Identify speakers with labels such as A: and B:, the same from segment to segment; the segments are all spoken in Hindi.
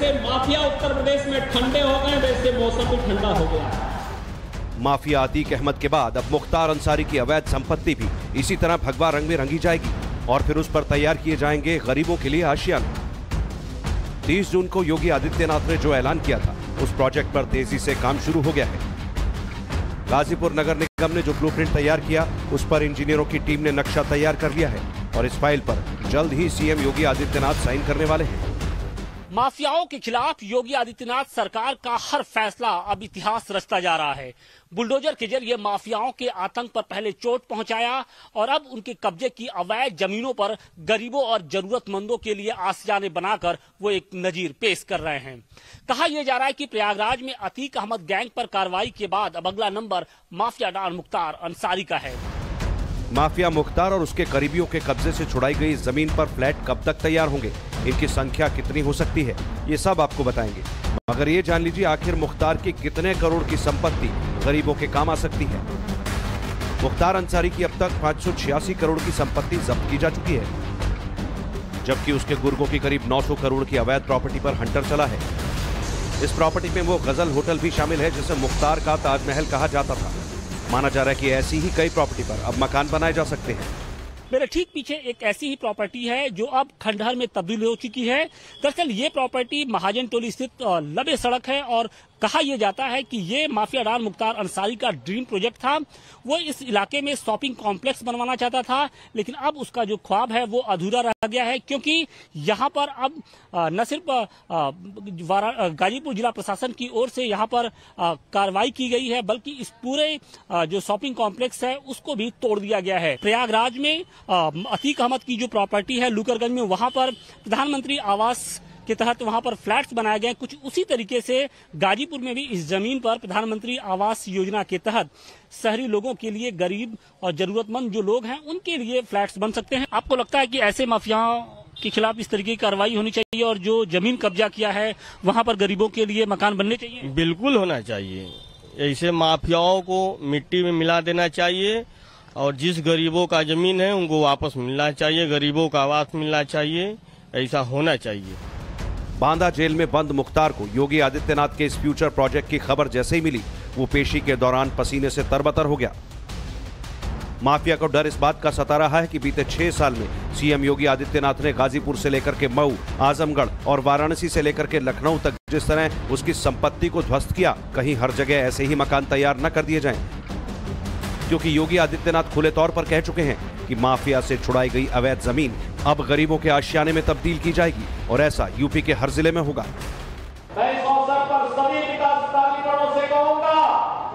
A: जैसे माफिया उत्तर प्रदेश में ठंडे हो गए वैसे मौसम भी ठंडा हो गया।
B: माफिया अतीक अहमद के बाद अब मुख्तार अंसारी की अवैध संपत्ति भी इसी तरह भगवा रंग में रंगी जाएगी और फिर उस पर तैयार किए जाएंगे गरीबों के लिए आशियाने। 30 जून को योगी आदित्यनाथ ने जो ऐलान किया था उस प्रोजेक्ट पर तेजी से काम शुरू हो गया है। गाजीपुर नगर निगम ने जो ब्लूप्रिंट तैयार किया उस पर इंजीनियरों की टीम ने नक्शा तैयार कर लिया है और इस फाइल पर जल्द ही सीएम योगी आदित्यनाथ साइन करने वाले हैं।
C: माफियाओं के खिलाफ योगी आदित्यनाथ सरकार का हर फैसला अब इतिहास रचता जा रहा है। बुलडोजर के जरिए माफियाओं के आतंक पर पहले चोट पहुंचाया और अब उनके कब्जे की अवैध जमीनों पर गरीबों और जरूरतमंदों के लिए आशियाने बनाकर वो एक नजीर पेश कर रहे हैं। कहा यह जा रहा है कि प्रयागराज में अतीक अहमद गैंग पर कार्रवाई के बाद अब अगला नंबर माफिया डॉन मुख्तार अंसारी का है।
B: माफिया मुख्तार और उसके करीबियों के कब्जे से छुड़ाई गई जमीन पर फ्लैट कब तक तैयार होंगे, इनकी संख्या कितनी हो सकती है, ये सब आपको बताएंगे। मगर ये जान लीजिए आखिर मुख्तार की कितने करोड़ की संपत्ति गरीबों के काम आ सकती है। मुख्तार अंसारी की अब तक 586 करोड़ की संपत्ति जब्त की जा चुकी है, जबकि उसके गुर्गों की करीब 900 करोड़ की अवैध प्रॉपर्टी पर हंटर चला है। इस प्रॉपर्टी में वो गजल होटल भी शामिल है जिसे मुख्तार का ताजमहल कहा जाता था। माना जा रहा है कि ऐसी ही कई प्रॉपर्टी पर अब मकान बनाए जा सकते हैं।
C: मेरे ठीक पीछे एक ऐसी ही प्रॉपर्टी है जो अब खंडहर में तब्दील हो चुकी है। दरअसल ये प्रॉपर्टी महाजन टोली स्थित लबे सड़क है और कहा यह जाता है कि ये माफिया डॉन मुख्तार अंसारी का ड्रीम प्रोजेक्ट था। वो इस इलाके में शॉपिंग कॉम्प्लेक्स बनवाना चाहता था, लेकिन अब उसका जो ख्वाब है वो अधूरा रह गया है, क्योंकि यहाँ पर अब न सिर्फ गाजीपुर जिला प्रशासन की ओर से यहाँ पर कार्रवाई की गई है, बल्कि इस पूरे जो शॉपिंग कॉम्प्लेक्स है उसको भी तोड़ दिया गया है। प्रयागराज में अतीक अहमद की जो प्रॉपर्टी है लुकरगंज में, वहां पर प्रधानमंत्री आवास के तहत वहां पर फ्लैट्स बनाए गए। कुछ उसी तरीके से गाजीपुर में भी इस जमीन पर प्रधानमंत्री आवास योजना के तहत शहरी लोगों के लिए, गरीब और जरूरतमंद जो लोग हैं उनके लिए फ्लैट्स बन सकते हैं। आपको लगता है कि ऐसे माफियाओं के खिलाफ इस तरीके की कार्रवाई होनी चाहिए और जो जमीन कब्जा किया है वहां पर गरीबों के लिए मकान बनने चाहिए?
D: बिल्कुल होना चाहिए। ऐसे माफियाओं को मिट्टी में मिला देना चाहिए और जिस गरीबों का जमीन है उनको वापस मिलना चाहिए, गरीबों का आवास मिलना चाहिए, ऐसा होना चाहिए।
B: बांदा जेल में बंद मुख्तार को योगी आदित्यनाथ के इस फ्यूचर प्रोजेक्ट की खबर जैसे ही मिली वो पेशी के दौरान पसीने से तरबतर हो गया। माफिया को डर इस बात का सता रहा है कि बीते 6 साल में सीएम योगी आदित्यनाथ ने गाजीपुर से लेकर के मऊ, आजमगढ़ और वाराणसी से लेकर के लखनऊ तक जिस तरह उसकी संपत्ति को ध्वस्त किया, कहीं हर जगह ऐसे ही मकान तैयार न कर दिए जाएं। क्योंकि योगी आदित्यनाथ खुले तौर पर कह चुके हैं कि माफिया से छुड़ाई गई अवैध जमीन अब गरीबों के आशियाने में तब्दील की जाएगी और ऐसा यूपी के हर जिले में होगा।
E: मैं इस अवसर पर सभी विकास प्राधिकरणों से कहूंगा,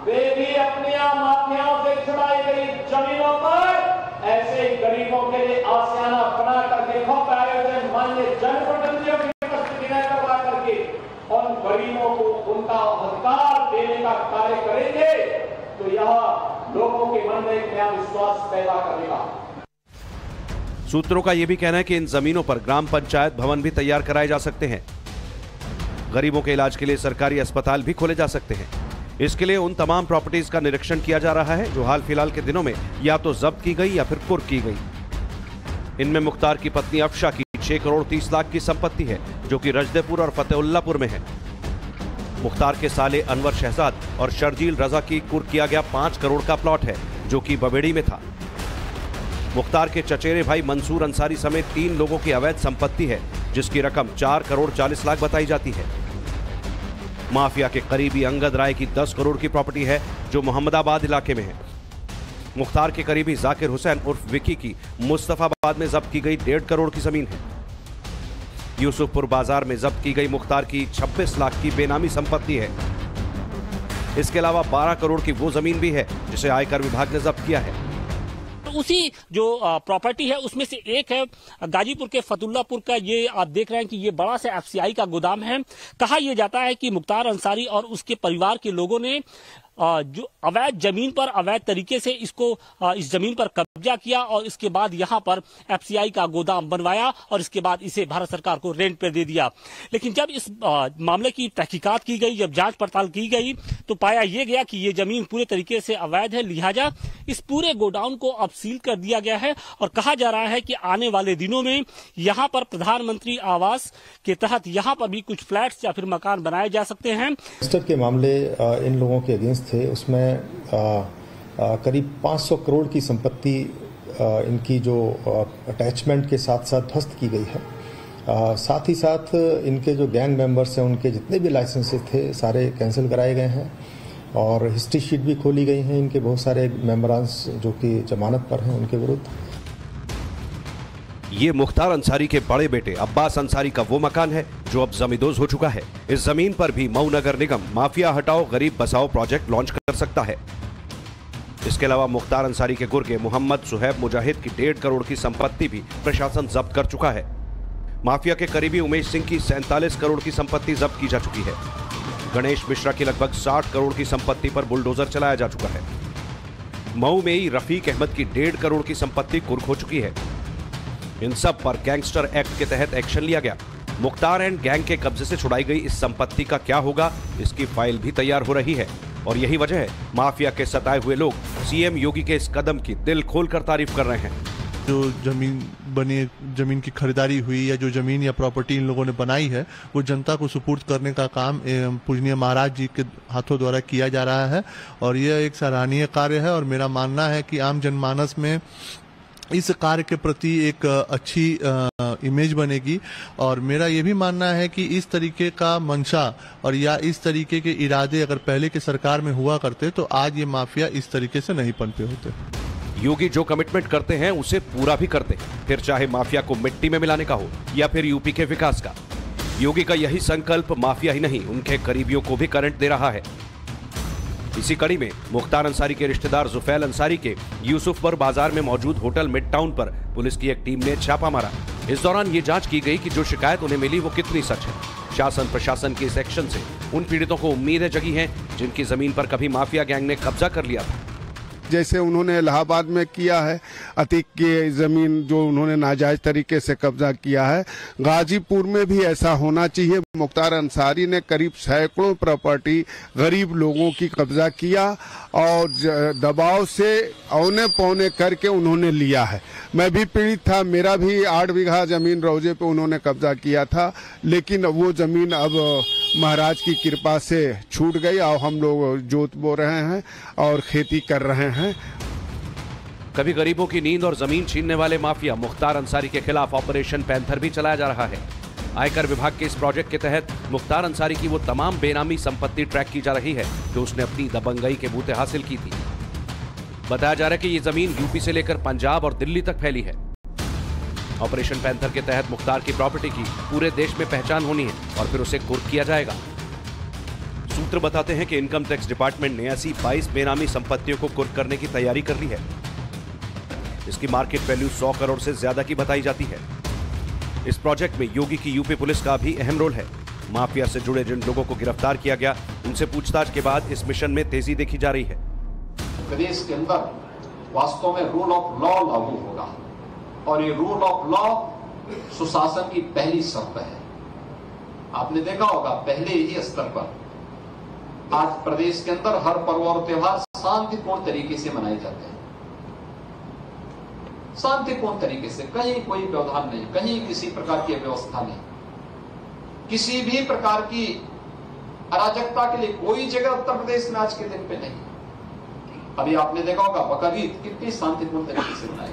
E: वे भी अपनी माफियाओं से छुड़ाई गई जमीनों पर ऐसे ही गरीबों के लिए आशियाना बना करके भव्य आयोजन माननीय जनप्रतिनिधियों की उपस्थिति में करवा करके उन गरीबों को उनका अधिकार देने का कार्य करेंगे तो यह लोगों के मन में एक नया विश्वास पैदा करेगा।
B: सूत्रों का यह भी कहना है कि इन जमीनों पर ग्राम पंचायत भवन भी तैयार कराए जा सकते हैं। गरीबों के इलाज के लिए सरकारी अस्पताल भी खोले जा सकते हैं। इसके लिए उन तमाम प्रॉपर्टीज का निरीक्षण किया जा रहा है जो हाल फिलहाल के दिनों में या तो जब्त की गई या फिर कुर्क की गई। इनमें मुख्तार की पत्नी अफशा की 6 करोड़ 30 लाख की संपत्ति है जो कि रजदेपुर और फतेहुल्लापुर में है। मुख्तार के साले अनवर शहजाद और शर्जील रजा की कुर्क किया गया 5 करोड़ का प्लॉट है जो कि बबेड़ी में था। मुख्तार के चचेरे भाई मंसूर अंसारी समेत 3 लोगों की अवैध संपत्ति है जिसकी रकम 4 करोड़ 40 लाख बताई जाती है। माफिया के करीबी अंगद राय की 10 करोड़ की प्रॉपर्टी है जो मोहम्मदाबाद इलाके में है। मुख्तार के करीबी जाकिर हुसैन उर्फ विकी की मुस्तफाबाद में जब्त की गई 1.5 करोड़ की जमीन है। यूसुफपुर बाजार में जब्त की गई मुख्तार की 26 लाख की बेनामी संपत्ति है। इसके अलावा 12 करोड़ की वो जमीन भी है जिसे आयकर विभाग ने जब्त किया है।
C: तो उसी जो प्रॉपर्टी है उसमें से एक है गाजीपुर के फतेहुल्लापुर का। ये आप देख रहे हैं कि ये बड़ा सा एफसीआई का गोदाम है। कहा यह जाता है कि मुख्तार अंसारी और उसके परिवार के लोगों ने जो अवैध जमीन पर अवैध तरीके से इस जमीन पर कब्जा किया और इसके बाद यहाँ पर एफसीआई का गोदाम बनवाया और इसके बाद इसे भारत सरकार को रेंट पर दे दिया। लेकिन जब इस मामले की तहकीकात की गई, जब जांच पड़ताल की गई, तो पाया यह गया कि ये जमीन पूरे तरीके से अवैध है। लिहाजा इस पूरे गोडाउन को अब सील कर दिया गया है और कहा जा रहा है कि आने वाले दिनों में यहाँ पर प्रधानमंत्री आवास के तहत यहाँ पर भी कुछ फ्लैट्स या फिर मकान बनाए जा सकते हैं।
F: के मामले इन लोगों के अगेंस्ट थे, उसमें करीब 500 करोड़ की संपत्ति इनकी जो अटैचमेंट के साथ साथ ध्वस्त की गई है। साथ ही साथ इनके जो गैंग मेंबर्स हैं उनके जितने भी लाइसेंसेस थे सारे कैंसिल कराए गए हैं और हिस्ट्री शीट भी खोली गई हैं इनके बहुत सारे मेंबरान्स जो कि जमानत पर हैं उनके विरुद्ध।
B: ये मुख्तार अंसारी के बड़े बेटे अब्बास अंसारी का वो मकान है जो अब जमींदोज हो चुका है। इस जमीन पर भी मऊ नगर निगम माफिया हटाओ गरीब बसाओ प्रोजेक्ट लॉन्च कर सकता है। इसके अलावा मुख्तार अंसारी के गुर्गे मोहम्मद सुहैब मुजाहिद की 1.5 करोड़ की संपत्ति भी प्रशासन जब्त कर चुका है। माफिया के करीबी उमेश सिंह की 47 करोड़ की संपत्ति जब्त की जा चुकी है। गणेश मिश्रा की लगभग 60 करोड़ की संपत्ति पर बुलडोजर चलाया जा चुका है। मऊ में ही रफीक अहमद की 1.5 करोड़ की संपत्ति कुर्क हो चुकी है। इन सब पर गैंगस्टर एक्ट के तहत एक्शन लिया गया। मुख्तार एंड गैंग के कब्जे से छुड़ाई गई इस संपत्ति का क्या होगा, इसकी फाइल भी तैयार हो रही है और यही वजह है माफिया के सताए हुए लोग सीएम योगी के इस कदम की दिल खोलकर तारीफ कर रहे हैं।
G: जो जमीन की खरीदारी हुई या जो जमीन या प्रॉपर्टी इन लोगों ने बनाई है वो जनता को सुपुर्द करने का काम पूजनीय महाराज जी के हाथों द्वारा किया जा रहा है और यह एक सराहनीय कार्य है और मेरा मानना है कि आम जनमानस में इस कार्य के प्रति एक अच्छी इमेज बनेगी और मेरा ये भी मानना है कि इस तरीके का मंशा और या इस तरीके के इरादे अगर पहले की सरकार में हुआ करते तो आज ये माफिया इस तरीके से नहीं पनपे होते।
B: योगी जो कमिटमेंट करते हैं उसे पूरा भी करते हैं, फिर चाहे माफिया को मिट्टी में मिलाने का हो या फिर यूपी के विकास का। योगी का यही संकल्प माफिया ही नहीं उनके करीबियों को भी करंट दे रहा है। इसी कड़ी में मुख्तार अंसारी के रिश्तेदार जुफैल अंसारी के यूसुफपुर बाजार में मौजूद होटल मिड टाउन पर पुलिस की एक टीम ने छापा मारा। इस दौरान ये जांच की गई कि जो शिकायत उन्हें मिली वो कितनी सच है। शासन प्रशासन के इस एक्शन से उन पीड़ितों को उम्मीदें जगी हैं जिनकी जमीन पर कभी माफिया गैंग ने कब्जा कर लिया था।
H: जैसे उन्होंने इलाहाबाद में किया है, अतीक की जमीन जो उन्होंने नाजायज तरीके से कब्जा किया है, गाजीपुर में भी ऐसा होना चाहिए। मुख्तार अंसारी ने करीब सैकड़ों प्रॉपर्टी गरीब लोगों की कब्जा किया और दबाव से औने पौने करके उन्होंने लिया है। मैं भी पीड़ित था, मेरा भी 8 बीघा जमीन रौजे पे उन्होंने कब्जा किया था, लेकिन वो जमीन अब महाराज की कृपा से छूट गई और हम लोग जोत बो रहे हैं और खेती कर रहे हैं।
B: कभी गरीबों की नींद और जमीन छीनने वाले माफिया मुख्तार अंसारी के खिलाफ ऑपरेशन पैंथर भी चलाया जा रहा है। आयकर विभाग के इस प्रोजेक्ट के तहत मुख्तार अंसारी की वो तमाम बेनामी संपत्ति ट्रैक की जा रही है जो उसने अपनी दबंगई के बूते हासिल की थी। बताया जा रहा है कि ये जमीन यूपी से लेकर पंजाब और दिल्ली तक फैली है। ऑपरेशन पैंथर के तहत मुख्तार की प्रॉपर्टी की पूरे देश में पहचान होनी है और फिर उसे कुर्क किया जाएगा। सूत्र बताते हैं कि इनकम टैक्स डिपार्टमेंट ने ऐसी 22 बेनामी संपत्तियों को कुर्क करने की तैयारी कर ली है। इसकी मार्केट वैल्यू 100 करोड़ से ज्यादा की बताई जाती है। इस प्रोजेक्ट में योगी की यूपी पुलिस का भी अहम रोल है। माफिया से जुड़े जिन लोगों को गिरफ्तार किया गया उनसे पूछताछ के बाद इस मिशन में तेजी देखी जा रही है।
E: प्रदेश के अंदर वास्तव में रूल ऑफ लॉ लागू होगा और ये रूल ऑफ लॉ सुशासन की पहली शर्त है। आपने देखा होगा पहले ही स्तर पर आज प्रदेश के अंदर हर पर्व और त्योहार शांतिपूर्ण तरीके से मनाए जाते हैं। शांतिपूर्ण तरीके से, कहीं कोई व्यवधान नहीं, कहीं किसी प्रकार की व्यवस्था नहीं, किसी भी प्रकार की अराजकता के लिए कोई जगह उत्तर प्रदेश में आज के दिन पे नहीं। अभी आपने देखा होगा बकरीद कितनी शांतिपूर्ण तरीके से मनाई।